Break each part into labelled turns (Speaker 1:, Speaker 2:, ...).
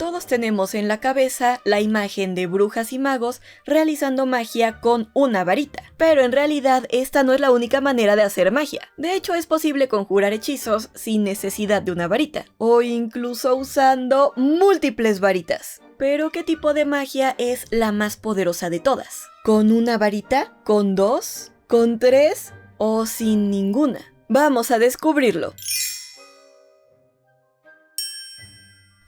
Speaker 1: Todos tenemos en la cabeza la imagen de brujas y magos realizando magia con una varita, pero en realidad esta no es la única manera de hacer magia. De hecho, es posible conjurar hechizos sin necesidad de una varita, o incluso usando múltiples varitas. Pero ¿qué tipo de magia es la más poderosa de todas? ¿Con una varita? ¿Con dos? ¿Con tres? ¿O sin ninguna? Vamos a descubrirlo.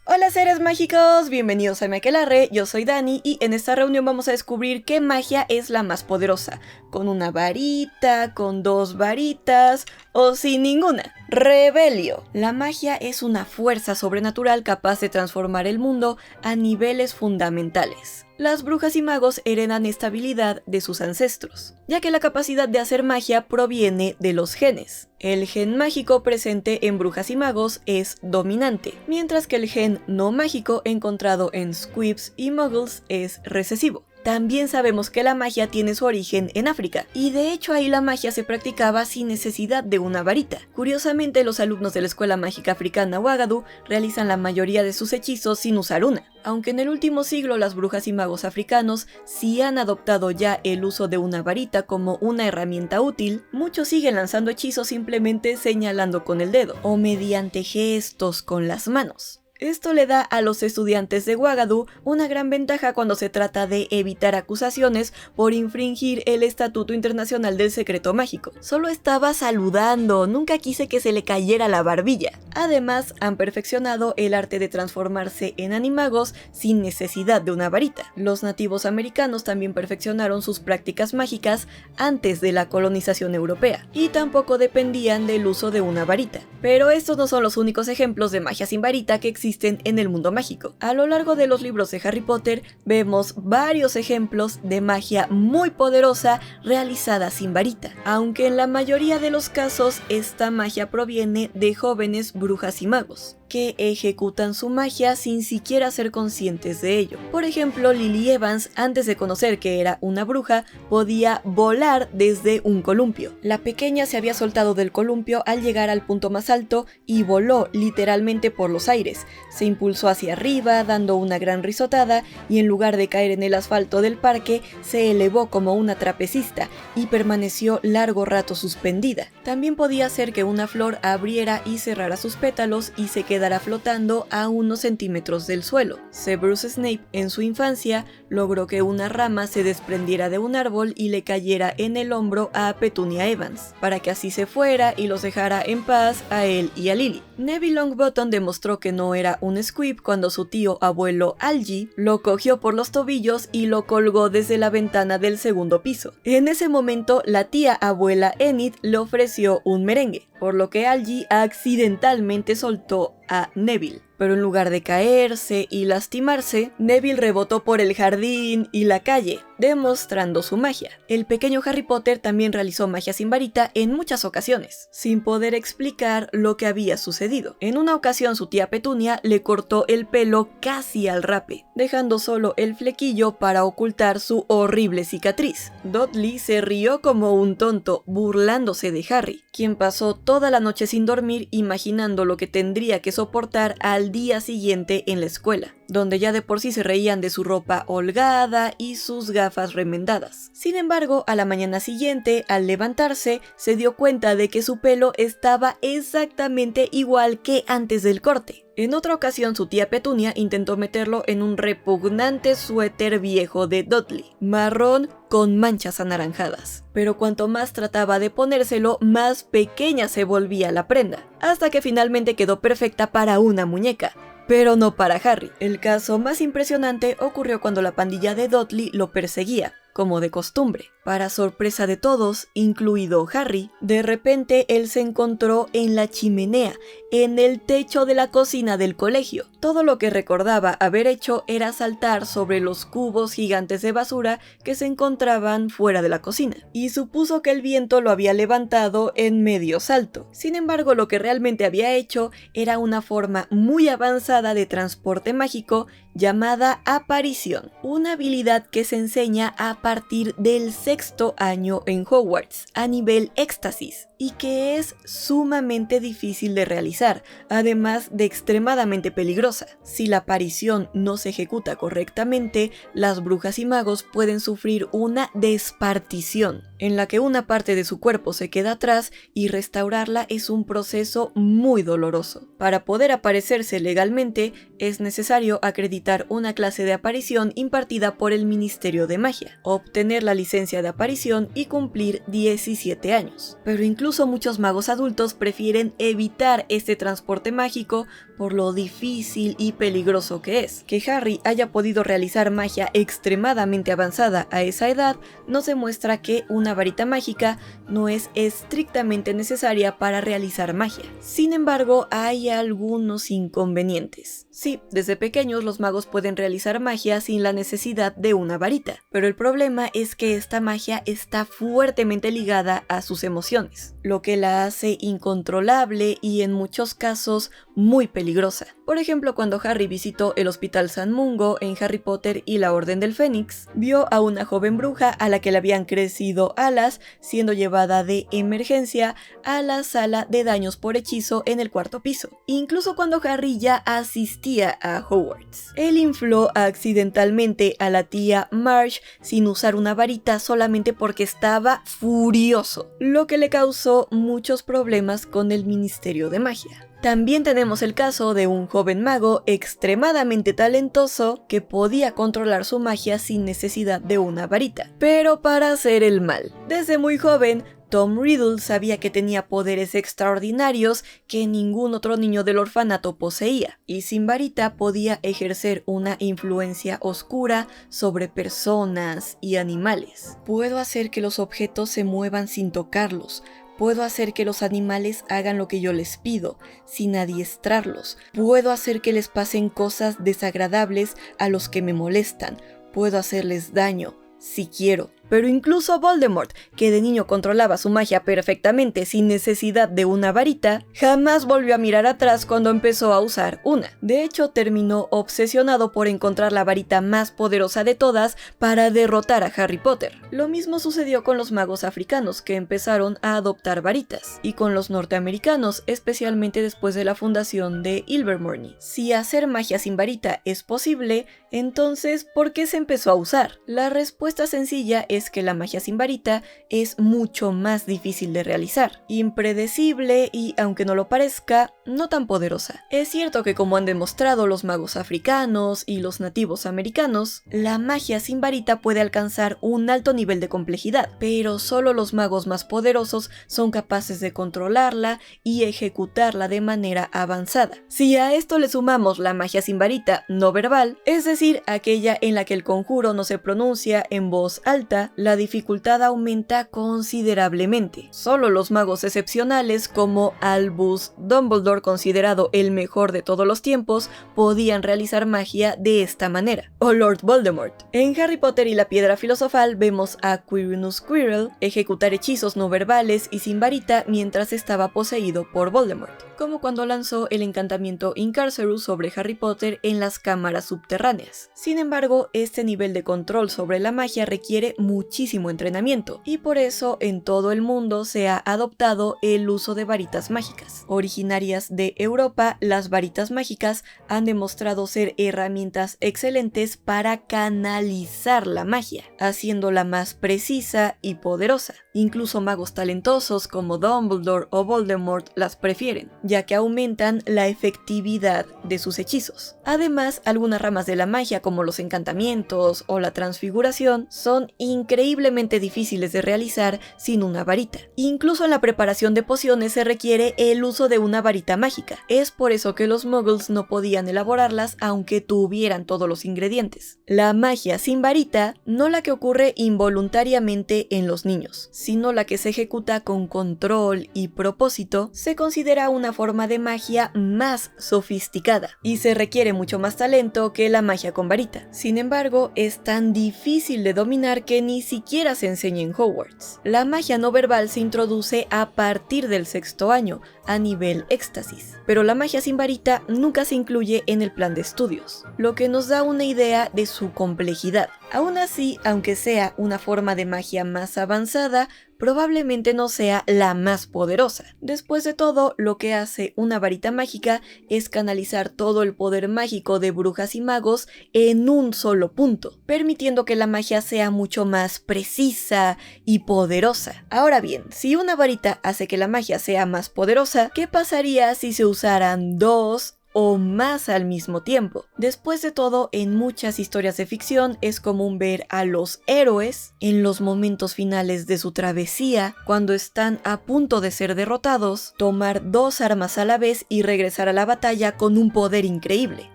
Speaker 1: Hola seres mágicos, bienvenidos a Makelarre, yo soy Dani y en esta reunión vamos a descubrir qué magia es la más poderosa, con una varita, con dos varitas o sin ninguna. Rebelio. La magia es una fuerza sobrenatural capaz de transformar el mundo a niveles fundamentales. Las brujas y magos heredan esta habilidad de sus ancestros, ya que la capacidad de hacer magia proviene de los genes. El gen mágico presente en brujas y magos es dominante, mientras que el gen no mágico encontrado en squibs y muggles es recesivo. También sabemos que la magia tiene su origen en África, y de hecho ahí la magia se practicaba sin necesidad de una varita. Curiosamente, los alumnos de la escuela mágica africana Ouagadougou realizan la mayoría de sus hechizos sin usar una. Aunque en el último siglo las brujas y magos africanos sí han adoptado ya el uso de una varita como una herramienta útil, muchos siguen lanzando hechizos simplemente señalando con el dedo, o mediante gestos con las manos. Esto le da a los estudiantes de Ouagadougou una gran ventaja cuando se trata de evitar acusaciones por infringir el Estatuto Internacional del Secreto Mágico. Solo estaba saludando, nunca quise que se le cayera la barbilla. Además, han perfeccionado el arte de transformarse en animagos sin necesidad de una varita. Los nativos americanos también perfeccionaron sus prácticas mágicas antes de la colonización europea, y tampoco dependían del uso de una varita. Pero estos no son los únicos ejemplos de magia sin varita que existen en el mundo mágico. A lo largo de los libros de Harry Potter vemos varios ejemplos de magia muy poderosa realizada sin varita, aunque en la mayoría de los casos esta magia proviene de jóvenes brujas y magos que ejecutan su magia sin siquiera ser conscientes de ello. Por ejemplo, Lily Evans, antes de conocer que era una bruja, podía volar desde un columpio. La pequeña se había soltado del columpio al llegar al punto más alto y voló literalmente por los aires. Se impulsó hacia arriba, dando una gran risotada, y en lugar de caer en el asfalto del parque, se elevó como una trapecista y permaneció largo rato suspendida. También podía hacer que una flor abriera y cerrara sus pétalos y se quedara flotando a unos centímetros del suelo. Severus Snape, en su infancia, logró que una rama se desprendiera de un árbol y le cayera en el hombro a Petunia Evans, para que así se fuera y los dejara en paz a él y a Lily. Neville Longbottom demostró que no era un squib cuando su tío abuelo Algy lo cogió por los tobillos y lo colgó desde la ventana del segundo piso. En ese momento, la tía abuela Enid le ofreció un merengue, por lo que Algy accidentalmente soltó a Neville. Pero en lugar de caerse y lastimarse, Neville rebotó por el jardín y la calle, demostrando su magia. El pequeño Harry Potter también realizó magia sin varita en muchas ocasiones, sin poder explicar lo que había sucedido. En una ocasión su tía Petunia le cortó el pelo casi al rape, dejando solo el flequillo para ocultar su horrible cicatriz. Dudley se rió como un tonto, burlándose de Harry, quien pasó toda la noche sin dormir imaginando lo que tendría que soportar al día siguiente en la escuela, donde ya de por sí se reían de su ropa holgada y sus gafas remendadas. Sin embargo, a la mañana siguiente, al levantarse, se dio cuenta de que su pelo estaba exactamente igual que antes del corte. En otra ocasión, su tía Petunia intentó meterlo en un repugnante suéter viejo de Dudley, marrón con manchas anaranjadas. Pero cuanto más trataba de ponérselo, más pequeña se volvía la prenda, hasta que finalmente quedó perfecta para una muñeca. Pero no para Harry. El caso más impresionante ocurrió cuando la pandilla de Dudley lo perseguía, como de costumbre. Para sorpresa de todos, incluido Harry, de repente él se encontró en la chimenea, en el techo de la cocina del colegio. Todo lo que recordaba haber hecho era saltar sobre los cubos gigantes de basura que se encontraban fuera de la cocina, y supuso que el viento lo había levantado en medio salto. Sin embargo, lo que realmente había hecho era una forma muy avanzada de transporte mágico llamada aparición, una habilidad que se enseña a partir del sexto año en Hogwarts, a nivel éxtasis. y que es sumamente difícil de realizar, además de extremadamente peligrosa. Si la aparición no se ejecuta correctamente, las brujas y magos pueden sufrir una despartición, en la que una parte de su cuerpo se queda atrás y restaurarla es un proceso muy doloroso. Para poder aparecerse legalmente, es necesario acreditar una clase de aparición impartida por el Ministerio de Magia, obtener la licencia de aparición y cumplir 17 años. Pero incluso muchos magos adultos prefieren evitar este transporte mágico por lo difícil y peligroso que es. Que Harry haya podido realizar magia extremadamente avanzada a esa edad nos demuestra que una varita mágica no es estrictamente necesaria para realizar magia. Sin embargo, hay algunos inconvenientes. Sí, desde pequeños los magos pueden realizar magia sin la necesidad de una varita, pero el problema es que esta magia está fuertemente ligada a sus emociones, lo que la hace incontrolable y en muchos casos muy peligrosa. Por ejemplo, cuando Harry visitó el Hospital San Mungo en Harry Potter y la Orden del Fénix, vio a una joven bruja a la que le habían crecido alas, siendo llevada de emergencia a la sala de daños por hechizo en el 4º piso. Incluso cuando Harry ya asistía a Hogwarts, él infló accidentalmente a la tía Marge sin usar una varita solamente porque estaba furioso, lo que le causó muchos problemas con el Ministerio de Magia. También tenemos el caso de un joven mago extremadamente talentoso que podía controlar su magia sin necesidad de una varita, pero para hacer el mal. Desde muy joven, Tom Riddle sabía que tenía poderes extraordinarios que ningún otro niño del orfanato poseía, y sin varita podía ejercer una influencia oscura sobre personas y animales. Puedo hacer que los objetos se muevan sin tocarlos. Puedo hacer que los animales hagan lo que yo les pido, sin adiestrarlos. Puedo hacer que les pasen cosas desagradables a los que me molestan. Puedo hacerles daño, si quiero. Pero incluso Voldemort, que de niño controlaba su magia perfectamente sin necesidad de una varita, jamás volvió a mirar atrás cuando empezó a usar una. De hecho, terminó obsesionado por encontrar la varita más poderosa de todas para derrotar a Harry Potter. Lo mismo sucedió con los magos africanos, que empezaron a adoptar varitas, y con los norteamericanos, especialmente después de la fundación de Ilvermorny. Si hacer magia sin varita es posible, entonces, ¿por qué se empezó a usar? La respuesta sencilla es que la magia sin varita es mucho más difícil de realizar, impredecible y, aunque no lo parezca, no tan poderosa. Es cierto que, como han demostrado los magos africanos y los nativos americanos, la magia sin varita puede alcanzar un alto nivel de complejidad, pero solo los magos más poderosos son capaces de controlarla y ejecutarla de manera avanzada. Si a esto le sumamos la magia sin varita no verbal, es decir, aquella en la que el conjuro no se pronuncia en voz alta, la dificultad aumenta considerablemente. Solo los magos excepcionales como Albus Dumbledore, considerado el mejor de todos los tiempos, podían realizar magia de esta manera. O Lord Voldemort. En Harry Potter y la Piedra Filosofal vemos a Quirinus Quirrell ejecutar hechizos no verbales y sin varita mientras estaba poseído por Voldemort, como cuando lanzó el encantamiento Incarcerus sobre Harry Potter en las cámaras subterráneas. Sin embargo, este nivel de control sobre la magia requiere muchísimo entrenamiento, y por eso en todo el mundo se ha adoptado el uso de varitas mágicas. Originarias de Europa, las varitas mágicas han demostrado ser herramientas excelentes para canalizar la magia, haciéndola más precisa y poderosa. Incluso magos talentosos como Dumbledore o Voldemort las prefieren, ya que aumentan la efectividad de sus hechizos. Además, algunas ramas de la magia como los encantamientos o la transfiguración son increíblemente difíciles de realizar sin una varita. Incluso en la preparación de pociones se requiere el uso de una varita mágica. Es por eso que los muggles no podían elaborarlas aunque tuvieran todos los ingredientes. La magia sin varita, no la que ocurre involuntariamente en los niños, sino la que se ejecuta con control y propósito, se considera una forma de magia más sofisticada y se requiere mucho más talento que la magia con varita. Sin embargo, es tan difícil de dominar que ni siquiera se enseña en Hogwarts. La magia no verbal se introduce a partir del 6º año, a nivel éxtasis. Pero la magia sin varita nunca se incluye en el plan de estudios, lo que nos da una idea de su complejidad. Aún así, aunque sea una forma de magia más avanzada, probablemente no sea la más poderosa. Después de todo, lo que hace una varita mágica es canalizar todo el poder mágico de brujas y magos en un solo punto, permitiendo que la magia sea mucho más precisa y poderosa. Ahora bien, si una varita hace que la magia sea más poderosa, ¿qué pasaría si se usaran dos o más al mismo tiempo? Después de todo, en muchas historias de ficción es común ver a los héroes en los momentos finales de su travesía, cuando están a punto de ser derrotados, tomar dos armas a la vez y regresar a la batalla con un poder increíble,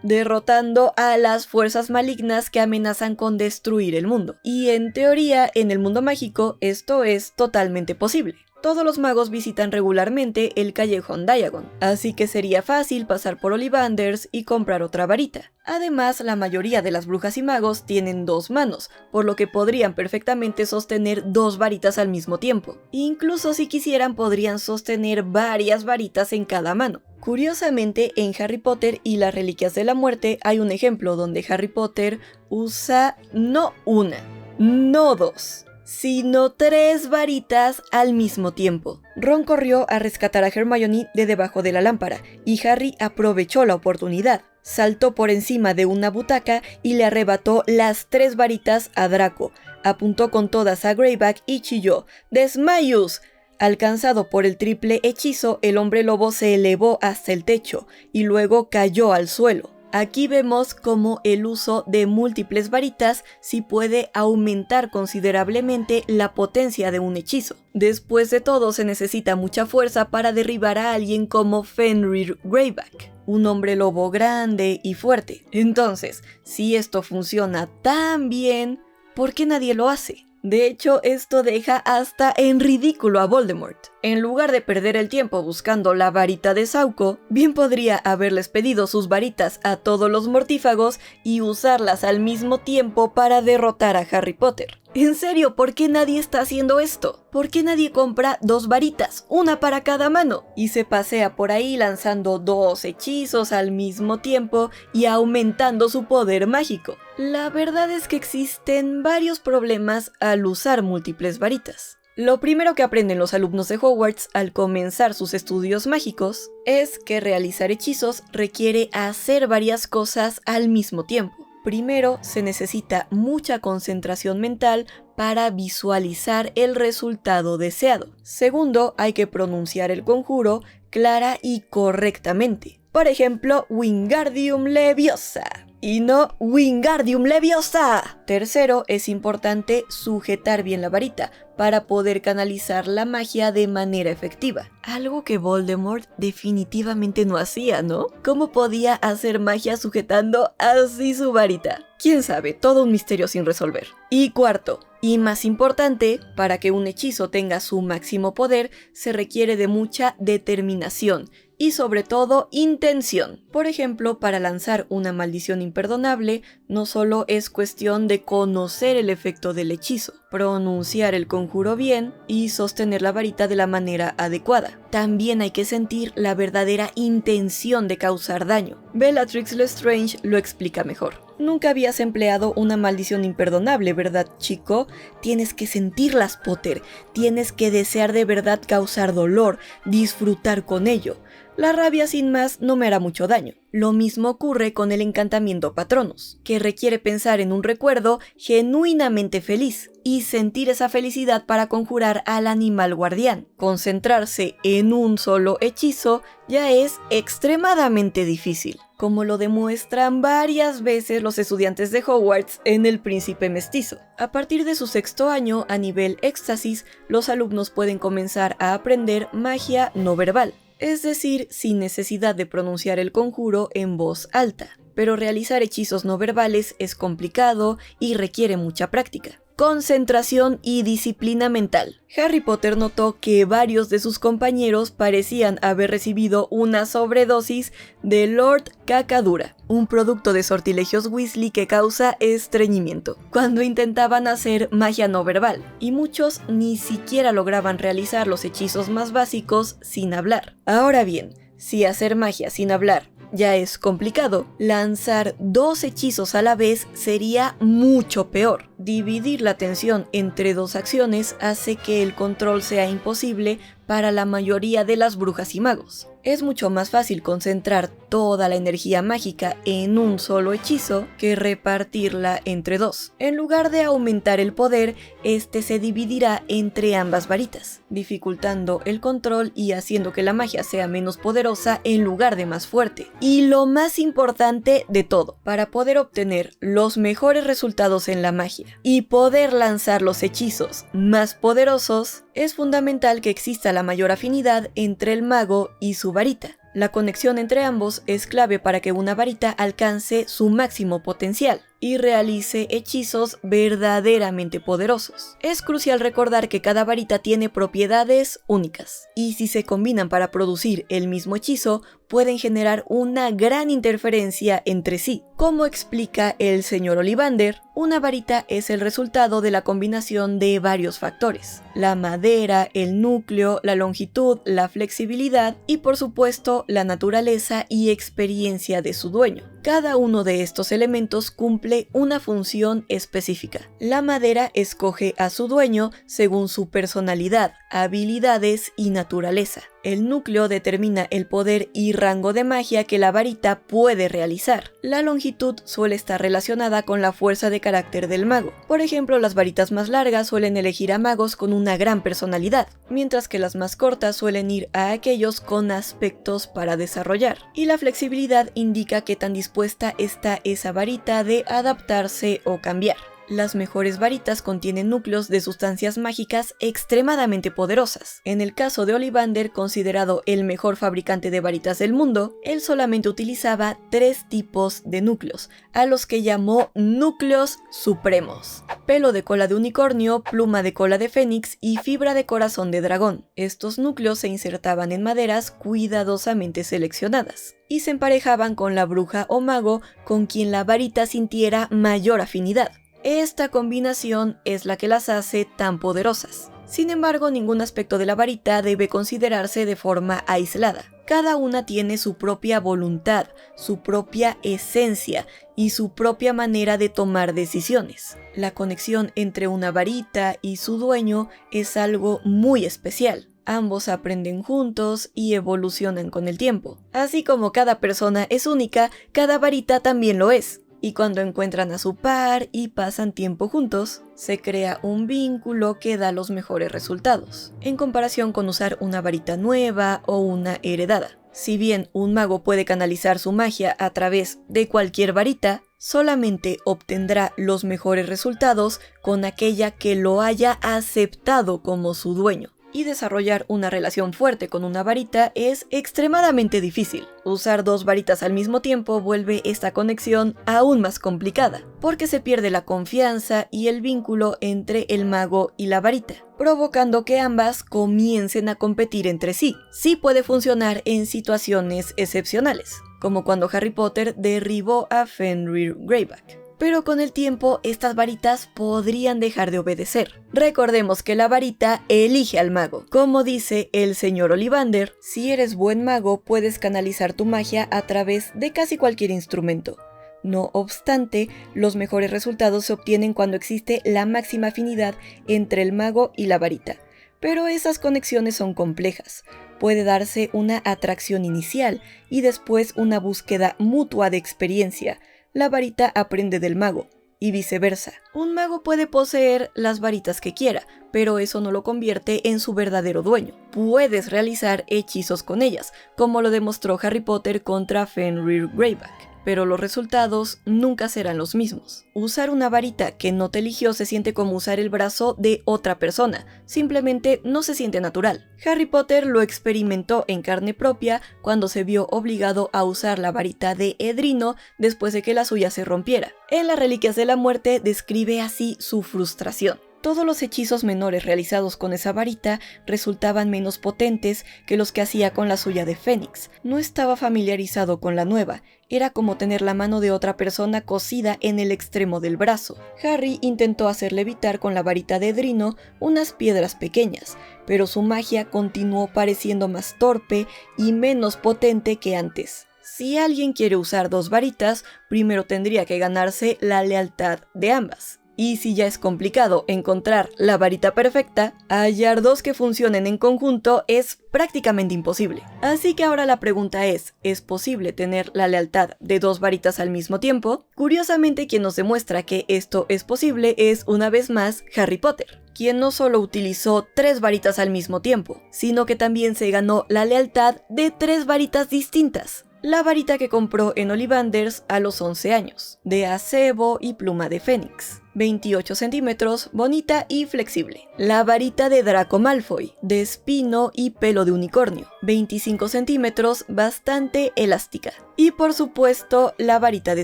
Speaker 1: derrotando a las fuerzas malignas que amenazan con destruir el mundo. Y en teoría, en el mundo mágico, esto es totalmente posible. Todos los magos visitan regularmente el callejón Diagon, así que sería fácil pasar por Ollivanders y comprar otra varita. Además, la mayoría de las brujas y magos tienen dos manos, por lo que podrían perfectamente sostener dos varitas al mismo tiempo. Incluso si quisieran, podrían sostener varias varitas en cada mano. Curiosamente, en Harry Potter y las Reliquias de la Muerte hay un ejemplo donde Harry Potter usa no una, no dos, sino 3 varitas al mismo tiempo. Ron corrió a rescatar a Hermione de debajo de la lámpara, y Harry aprovechó la oportunidad. Saltó por encima de una butaca y le arrebató las 3 varitas a Draco. Apuntó con todas a Greyback y chilló: ¡Desmayus! Alcanzado por el triple hechizo, el hombre lobo se elevó hasta el techo y luego cayó al suelo. Aquí vemos cómo el uso de múltiples varitas sí puede aumentar considerablemente la potencia de un hechizo. Después de todo, se necesita mucha fuerza para derribar a alguien como Fenrir Greyback, un hombre lobo grande y fuerte. Entonces, si esto funciona tan bien, ¿por qué nadie lo hace? De hecho, esto deja hasta en ridículo a Voldemort. En lugar de perder el tiempo buscando la varita de Sauco, bien podría haberles pedido sus varitas a todos los mortífagos y usarlas al mismo tiempo para derrotar a Harry Potter. En serio, ¿por qué nadie está haciendo esto? ¿Por qué nadie compra 2 varitas, una para cada mano, y se pasea por ahí lanzando 2 hechizos al mismo tiempo y aumentando su poder mágico? La verdad es que existen varios problemas al usar múltiples varitas. Lo primero que aprenden los alumnos de Hogwarts al comenzar sus estudios mágicos es que realizar hechizos requiere hacer varias cosas al mismo tiempo. Primero, se necesita mucha concentración mental para visualizar el resultado deseado. Segundo, hay que pronunciar el conjuro clara y correctamente. Por ejemplo, Wingardium Leviosa. Y no Wingardium Leviosa. Tercero, es importante sujetar bien la varita para poder canalizar la magia de manera efectiva. Algo que Voldemort definitivamente no hacía, ¿no? ¿Cómo podía hacer magia sujetando así su varita? ¿Quién sabe? Todo un misterio sin resolver. Y cuarto, y más importante, para que un hechizo tenga su máximo poder, se requiere de mucha determinación y sobre todo intención. Por ejemplo, para lanzar una maldición imperdonable, no solo es cuestión de conocer el efecto del hechizo, pronunciar el conjuro bien y sostener la varita de la manera adecuada. También hay que sentir la verdadera intención de causar daño. Bellatrix Lestrange lo explica mejor. Nunca habías empleado una maldición imperdonable, ¿verdad, chico? Tienes que sentirlas, Potter. Tienes que desear de verdad causar dolor, disfrutar con ello. La rabia sin más no me hará mucho daño. Lo mismo ocurre con el encantamiento Patronus, que requiere pensar en un recuerdo genuinamente feliz y sentir esa felicidad para conjurar al animal guardián. Concentrarse en un solo hechizo ya es extremadamente difícil, como lo demuestran varias veces los estudiantes de Hogwarts en El Príncipe Mestizo. A partir de su 6º año, a nivel éxtasis, los alumnos pueden comenzar a aprender magia no verbal, es decir, sin necesidad de pronunciar el conjuro en voz alta. Pero realizar hechizos no verbales es complicado y requiere mucha práctica. concentración y disciplina mental. Harry Potter notó que varios de sus compañeros parecían haber recibido una sobredosis de Lord Cacadura, un producto de sortilegios Weasley que causa estreñimiento, cuando intentaban hacer magia no verbal, y muchos ni siquiera lograban realizar los hechizos más básicos sin hablar. Ahora bien, si hacer magia sin hablar ya es complicado, lanzar 2 hechizos a la vez sería mucho peor. Dividir la atención entre 2 acciones hace que el control sea imposible para la mayoría de las brujas y magos. Es mucho más fácil concentrar toda la energía mágica en un solo hechizo que repartirla entre 2. En lugar de aumentar el poder, este se dividirá entre ambas varitas, dificultando el control y haciendo que la magia sea menos poderosa en lugar de más fuerte. Y lo más importante de todo, para poder obtener los mejores resultados en la magia y poder lanzar los hechizos más poderosos, es fundamental que exista la mayor afinidad entre el mago y su varita. La conexión entre ambos es clave para que una varita alcance su máximo potencial y realice hechizos verdaderamente poderosos. Es crucial recordar que cada varita tiene propiedades únicas, y si se combinan para producir el mismo hechizo, pueden generar una gran interferencia entre sí. Como explica el señor Ollivander, una varita es el resultado de la combinación de varios factores: la madera, el núcleo, la longitud, la flexibilidad y por supuesto la naturaleza y experiencia de su dueño. Cada uno de estos elementos cumple una función específica. La madera escoge a su dueño según su personalidad, habilidades y naturaleza. El núcleo determina el poder y rango de magia que la varita puede realizar. La longitud suele estar relacionada con la fuerza de carácter del mago. Por ejemplo, las varitas más largas suelen elegir a magos con una gran personalidad, mientras que las más cortas suelen ir a aquellos con aspectos para desarrollar. Y la flexibilidad indica qué tan dispuesta está esa varita de adaptarse o cambiar. Las mejores varitas contienen núcleos de sustancias mágicas extremadamente poderosas. En el caso de Ollivander, considerado el mejor fabricante de varitas del mundo, él solamente utilizaba 3 tipos de núcleos, a los que llamó núcleos supremos: pelo de cola de unicornio, pluma de cola de fénix y fibra de corazón de dragón. Estos núcleos se insertaban en maderas cuidadosamente seleccionadas y se emparejaban con la bruja o mago con quien la varita sintiera mayor afinidad. Esta combinación es la que las hace tan poderosas. Sin embargo, ningún aspecto de la varita debe considerarse de forma aislada. Cada una tiene su propia voluntad, su propia esencia y su propia manera de tomar decisiones. La conexión entre una varita y su dueño es algo muy especial. Ambos aprenden juntos y evolucionan con el tiempo. Así como cada persona es única, cada varita también lo es. Y cuando encuentran a su par y pasan tiempo juntos, se crea un vínculo que da los mejores resultados, en comparación con usar una varita nueva o una heredada. Si bien un mago puede canalizar su magia a través de cualquier varita, solamente obtendrá los mejores resultados con aquella que lo haya aceptado como su dueño. Y desarrollar una relación fuerte con una varita es extremadamente difícil. Usar 2 varitas al mismo tiempo vuelve esta conexión aún más complicada, porque se pierde la confianza y el vínculo entre el mago y la varita, provocando que ambas comiencen a competir entre sí. Sí puede funcionar en situaciones excepcionales, como cuando Harry Potter derribó a Fenrir Greyback. Pero con el tiempo estas varitas podrían dejar de obedecer. Recordemos que la varita elige al mago. Como dice el señor Ollivander, si eres buen mago puedes canalizar tu magia a través de casi cualquier instrumento. No obstante, los mejores resultados se obtienen cuando existe la máxima afinidad entre el mago y la varita. Pero esas conexiones son complejas. Puede darse una atracción inicial y después una búsqueda mutua de experiencia. La varita aprende del mago, y viceversa. Un mago puede poseer las varitas que quiera, pero eso no lo convierte en su verdadero dueño. Puedes realizar hechizos con ellas, como lo demostró Harry Potter contra Fenrir Greyback, pero los resultados nunca serán los mismos. Usar una varita que no te eligió se siente como usar el brazo de otra persona, simplemente no se siente natural. Harry Potter lo experimentó en carne propia cuando se vio obligado a usar la varita de Edrino después de que la suya se rompiera. En las Reliquias de la Muerte describe así su frustración. Todos los hechizos menores realizados con esa varita resultaban menos potentes que los que hacía con la suya de Fénix. No estaba familiarizado con la nueva, era como tener la mano de otra persona cosida en el extremo del brazo. Harry intentó hacer levitar con la varita de Edrino unas piedras pequeñas, pero su magia continuó pareciendo más torpe y menos potente que antes. Si alguien quiere usar dos varitas, primero tendría que ganarse la lealtad de ambas. Y si ya es complicado encontrar la varita perfecta, hallar dos que funcionen en conjunto es prácticamente imposible. Así que ahora la pregunta ¿es posible tener la lealtad de dos varitas al mismo tiempo? Curiosamente, quien nos demuestra que esto es posible es, una vez más, Harry Potter, quien no solo utilizó 3 varitas al mismo tiempo, sino que también se ganó la lealtad de 3 varitas distintas. La varita que compró en Ollivanders a los 11 años, de acebo y pluma de fénix, 28 centímetros, bonita y flexible. La varita de Draco Malfoy, de espino y pelo de unicornio, 25 centímetros, bastante elástica. Y por supuesto, la varita de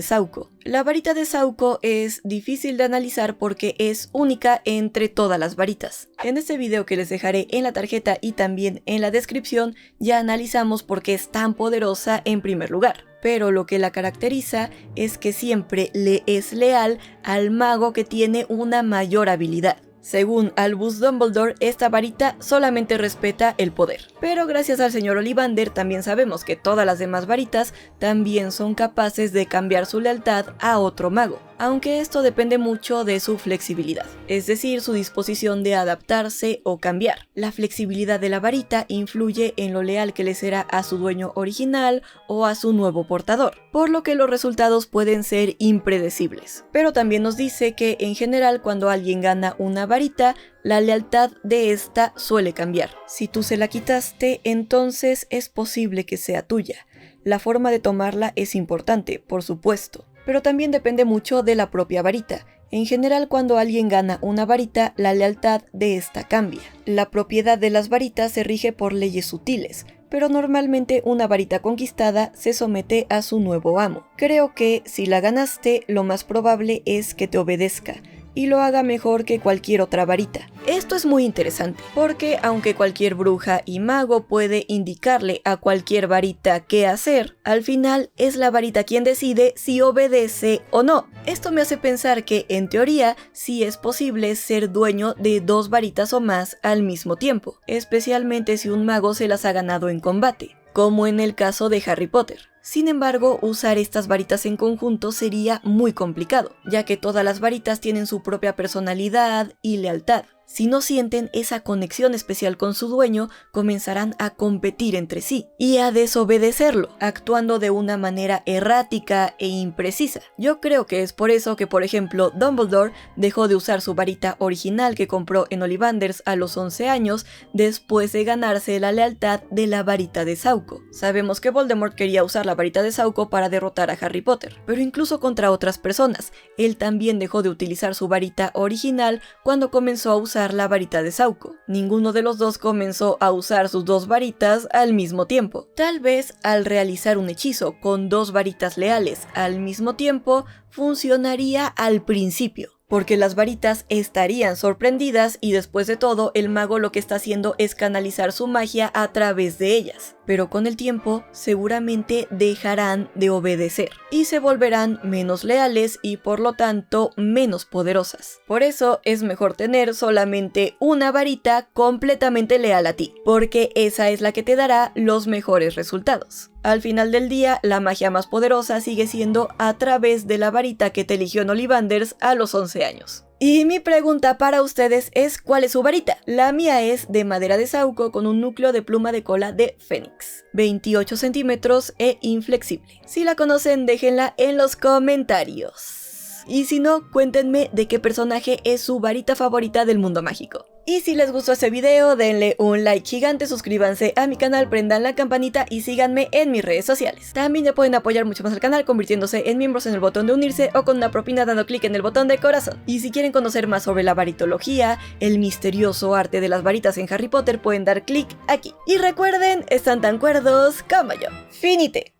Speaker 1: Sauco. La varita de Sauco es difícil de analizar porque es única entre todas las varitas. En este video que les dejaré en la tarjeta y también en la descripción, ya analizamos por qué es tan poderosa en primer lugar. Pero lo que la caracteriza es que siempre le es leal al mago que tiene una mayor habilidad. Según Albus Dumbledore, esta varita solamente respeta el poder. Pero gracias al señor Ollivander también sabemos que todas las demás varitas también son capaces de cambiar su lealtad a otro mago, aunque esto depende mucho de su flexibilidad, es decir, su disposición de adaptarse o cambiar. La flexibilidad de la varita influye en lo leal que le será a su dueño original o a su nuevo portador, por lo que los resultados pueden ser impredecibles. Pero también nos dice que en general cuando alguien gana una varita, la lealtad de esta suele cambiar. Si tú se la quitaste, entonces es posible que sea tuya. La forma de tomarla es importante, por supuesto, pero también depende mucho de la propia varita. En general, cuando alguien gana una varita, la lealtad de esta cambia. La propiedad de las varitas se rige por leyes sutiles, pero normalmente una varita conquistada se somete a su nuevo amo. Creo que si la ganaste, lo más probable es que te obedezca y lo haga mejor que cualquier otra varita. Esto es muy interesante, porque aunque cualquier bruja y mago puede indicarle a cualquier varita qué hacer, al final es la varita quien decide si obedece o no. Esto me hace pensar que, en teoría, sí es posible ser dueño de 2 varitas o más al mismo tiempo, especialmente si un mago se las ha ganado en combate, como en el caso de Harry Potter. Sin embargo, usar estas varitas en conjunto sería muy complicado, ya que todas las varitas tienen su propia personalidad y lealtad. Si no sienten esa conexión especial con su dueño, comenzarán a competir entre sí y a desobedecerlo, actuando de una manera errática e imprecisa. Yo creo que es por eso que, por ejemplo, Dumbledore dejó de usar su varita original que compró en Ollivanders a los 11 años después de ganarse la lealtad de la varita de Sauco. Sabemos que Voldemort quería usar la varita de Sauco para derrotar a Harry Potter, pero incluso contra otras personas. Él también dejó de utilizar su varita original cuando comenzó a usar la varita de Sauco. Ninguno de los dos comenzó a usar sus 2 varitas al mismo tiempo. Tal vez al realizar un hechizo con 2 varitas leales al mismo tiempo funcionaría al principio, porque las varitas estarían sorprendidas y después de todo el mago lo que está haciendo es canalizar su magia a través de ellas. Pero con el tiempo seguramente dejarán de obedecer y se volverán menos leales y por lo tanto menos poderosas. Por eso es mejor tener solamente una varita completamente leal a ti, porque esa es la que te dará los mejores resultados. Al final del día, la magia más poderosa sigue siendo a través de la varita que te eligió en Ollivanders a los 11 años. Y mi pregunta para ustedes es, ¿cuál es su varita? La mía es de madera de Sauco con un núcleo de pluma de cola de fénix, 28 centímetros e inflexible. Si la conocen, déjenla en los comentarios. Y si no, cuéntenme de qué personaje es su varita favorita del mundo mágico. Y si les gustó este video, denle un like gigante, suscríbanse a mi canal, prendan la campanita y síganme en mis redes sociales. También ya pueden apoyar mucho más al canal convirtiéndose en miembros en el botón de unirse o con una propina dando clic en el botón de corazón. Y si quieren conocer más sobre la varitología, el misterioso arte de las varitas en Harry Potter, pueden dar clic aquí. Y recuerden, están tan cuerdos como yo. Finite.